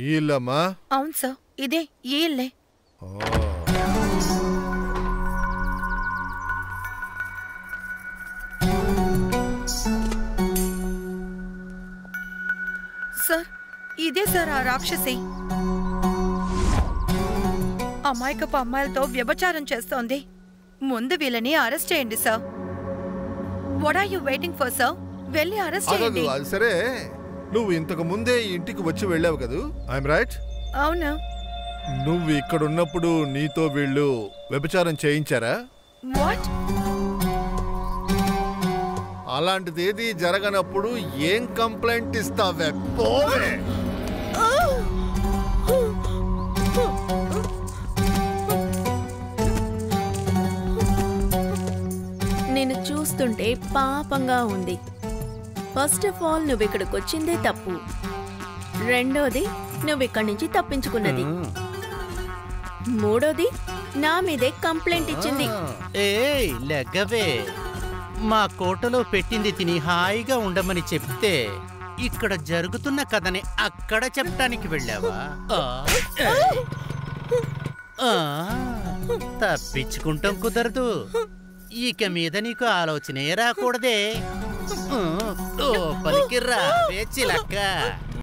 ఈ ఇల్లమ్మా? అవును సార్, ఇదే ఈ ఇల్లే. సార్, ఇదే సార్ ఆ రాక్షసి. అమాయకపు అమ్మాయిలతో వ్యభిచారం చేస్తోంది. ముందు వీళ్ళని అరెస్ట్ చేయండి sir. What are you waiting for sir? వెళ్ళి అరెస్ట్ చేయండి. అది సరే, నువ్వు ఇంతకు ముందే ఇంటికి వచ్చి వెళ్ళావు కదూ? I'm right? అవునా? నువ్వు ఇక్కడ ఉన్నప్పుడు నీతో వీళ్ళు వ్యభిచారం చేయించారా? వాట్? అలాంటిదేది జరగనప్పుడు ఏం కంప్లైంట్ ఇస్తావే? పోవే. నేను చూస్తుంటే పాపంగా ఉంది. ఫస్ట్ ఆఫ్ ఆల్ నువ్వు ఇక్కడికి వచ్చిందే తప్పు. రెండోది నువ్వు ఇక్కడి నుంచి తప్పించుకున్నది. మూడోది నా మీదే కంప్లైంట్ ఇచ్చింది. ఏయ్ లెగ్గవే, మా కోటలో పెట్టింది తిని హాయిగా ఉండమని చెప్తే ఇక్కడ జరుగుతున్న కథని అక్కడ చెప్పడానికి వెళ్ళావా? తప్పించుకుంటాం కుదరదు. ఇక మీద నీకు ఆలోచనే రాకూడదే. లోపలికి రా చిలక్క.